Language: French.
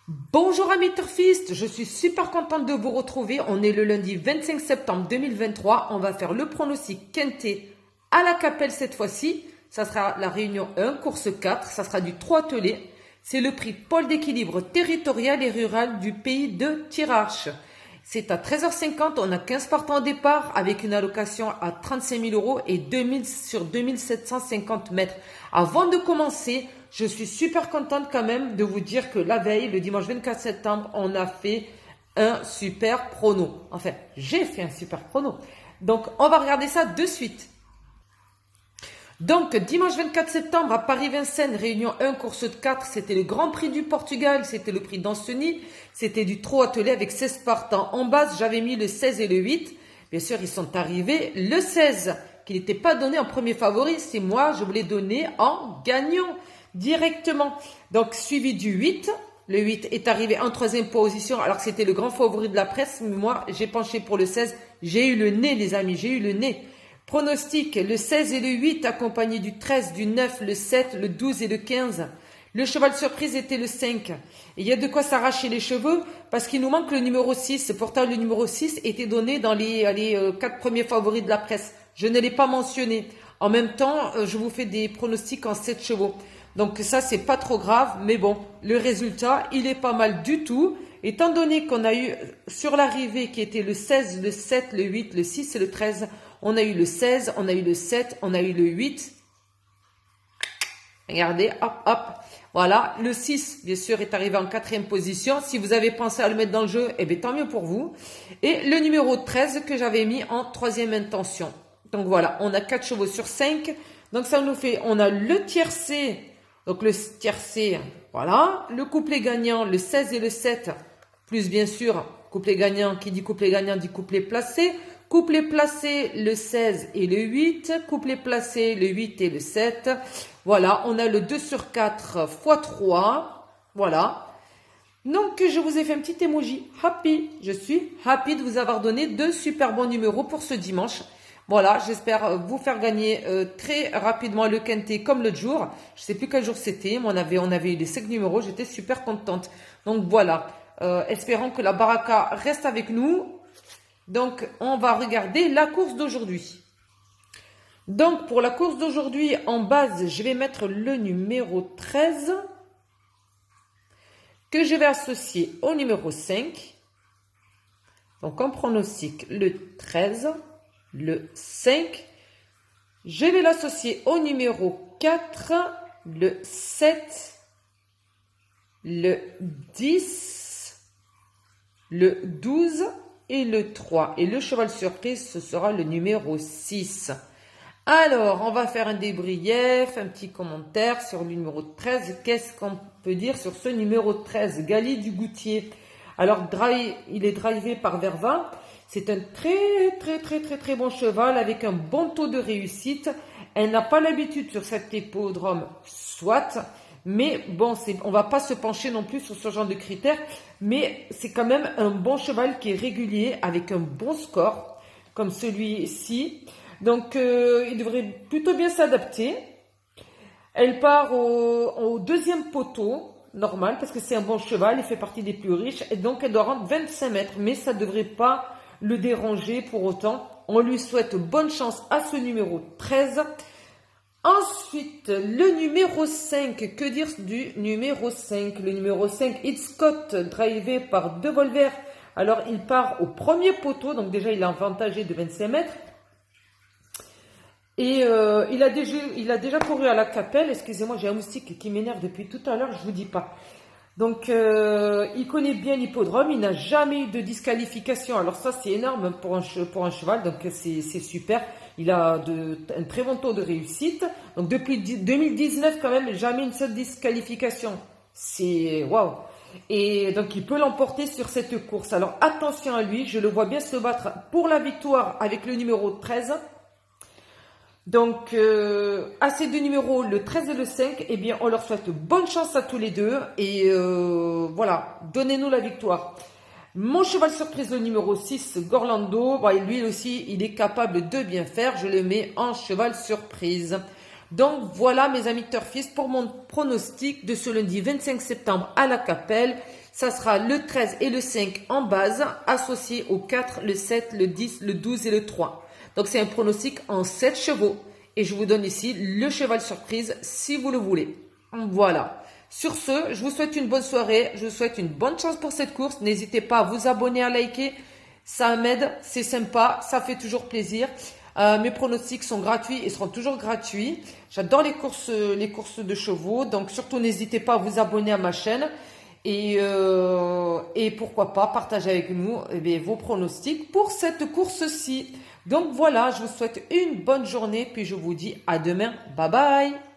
Bonjour amis turfistes, je suis super contente de vous retrouver. On est le lundi 25 septembre 2023. On va faire le pronostic quintet à la Capelle cette fois-ci. Ça sera la réunion 1, course 4. Ça sera du 3 attelé. C'est le prix Pôle d'équilibre territorial et rural du pays de Thiérache. C'est à 13h50. On a 15 partants au départ avec une allocation à 35 000 euros et 2000 sur 2750 mètres. Avant de commencer, je suis super contente quand même de vous dire que la veille, le dimanche 24 septembre, on a fait un super prono. Enfin, j'ai fait un super prono. Donc, on va regarder ça de suite. Donc, dimanche 24 septembre, à Paris-Vincennes, réunion 1, course de 4, c'était le Grand Prix du Portugal, c'était le prix d'Anceny, c'était du trot attelé avec 16 partants. En base, j'avais mis le 16 et le 8. Bien sûr, ils sont arrivés. Le 16, qui n'était pas donné en premier favori, c'est moi, je voulais donner en gagnant directement. Donc, suivi du 8. Le 8 est arrivé en troisième position, alors que c'était le grand favori de la presse. Mais moi, j'ai penché pour le 16. J'ai eu le nez, les amis, j'ai eu le nez. Pronostic, le 16 et le 8, accompagné du 13, du 9, le 7, le 12 et le 15. Le cheval surprise était le 5. Et il y a de quoi s'arracher les cheveux, parce qu'il nous manque le numéro 6. Pourtant, le numéro 6 était donné dans les 4 premiers favoris de la presse. Je ne l'ai pas mentionné. En même temps, je vous fais des pronostics en 7 chevaux. Donc ça, c'est pas trop grave, mais bon, le résultat, il est pas mal du tout. Étant donné qu'on a eu sur l'arrivée qui était le 16, le 7, le 8, le 6 et le 13, on a eu le 16, on a eu le 7, on a eu le 8. Regardez, hop, hop. Voilà, le 6, bien sûr, est arrivé en quatrième position. Si vous avez pensé à le mettre dans le jeu, eh bien, tant mieux pour vous. Et le numéro 13 que j'avais mis en troisième intention. Donc voilà, on a 4 chevaux sur 5. Donc ça nous fait, on a le tiercé. Donc le tiercé, voilà. Le couplet gagnant, le 16 et le 7. Plus bien sûr, couplet gagnant, qui dit couplet gagnant dit couplet placé. Couplet placé, le 16 et le 8. Couplet placé, le 8 et le 7. Voilà, on a le 2 sur 4 x 3. Voilà. Donc, je vous ai fait un petit emoji happy. Je suis happy de vous avoir donné 2 super bons numéros pour ce dimanche. Voilà, j'espère vous faire gagner très rapidement le quintet comme l'autre jour. Je ne sais plus quel jour c'était, mais on avait eu les 5 numéros. J'étais super contente. Donc, voilà. Espérons que la baraka reste avec nous. Donc, on va regarder la course d'aujourd'hui. Donc, pour la course d'aujourd'hui, en base, je vais mettre le numéro 13 que je vais associer au numéro 5. Donc, en pronostic, le 13, le 5. Je vais l'associer au numéro 4, le 7, le 10, le 12 et le 3. Et le cheval surprise, ce sera le numéro 6. Alors, on va faire un débrief, un petit commentaire sur le numéro 13. Qu'est-ce qu'on peut dire sur ce numéro 13? Gali du Goutier. Alors, il est drivé par Vervin. C'est un très bon cheval avec un bon taux de réussite. Elle n'a pas l'habitude sur cet hippodrome, soit. Mais bon, on va pas se pencher non plus sur ce genre de critères. Mais c'est quand même un bon cheval qui est régulier avec un bon score, comme celui-ci. Donc, il devrait plutôt bien s'adapter. Elle part au deuxième poteau, normal, parce que c'est un bon cheval, il fait partie des plus riches. Et donc, elle doit rendre 25 mètres, mais ça ne devrait pas le déranger pour autant. On lui souhaite bonne chance à ce numéro 13. Ensuite, le numéro 5. Que dire du numéro 5? Le numéro 5, Hitchcock, drivé par De Volver. Alors, il part au premier poteau, donc déjà, il est avantagé de 25 mètres. Et il a déjà couru à la Capelle. Excusez-moi, j'ai un moustique qui m'énerve depuis tout à l'heure, je vous dis pas. Donc, il connaît bien l'hippodrome, il n'a jamais eu de disqualification. Alors ça, c'est énorme pour un cheval, donc c'est super. Il a un très bon taux de réussite. Donc, depuis 2019, quand même, jamais une seule disqualification. C'est waouh. Et donc, il peut l'emporter sur cette course. Alors, attention à lui, je le vois bien se battre pour la victoire avec le numéro 13. Donc, à ces deux numéros, le 13 et le 5, eh bien, on leur souhaite bonne chance à tous les deux. Et voilà, donnez-nous la victoire. Mon cheval surprise, le numéro 6, Gorlando, bah, lui aussi, il est capable de bien faire. Je le mets en cheval surprise. Donc voilà mes amis turfistes pour mon pronostic de ce lundi 25 septembre à la Capelle. Ça sera le 13 et le 5 en base, associés au 4, le 7, le 10, le 12 et le 3. Donc c'est un pronostic en 7 chevaux. Et je vous donne ici le cheval surprise si vous le voulez. Voilà. Sur ce, je vous souhaite une bonne soirée. Je vous souhaite une bonne chance pour cette course. N'hésitez pas à vous abonner, à liker. Ça m'aide, c'est sympa, ça fait toujours plaisir. Mes pronostics sont gratuits et seront toujours gratuits. J'adore les courses de chevaux. Donc surtout, n'hésitez pas à vous abonner à ma chaîne. Et pourquoi pas partager avec nous vos pronostics pour cette course-ci. Donc voilà, je vous souhaite une bonne journée, puis je vous dis à demain. Bye bye!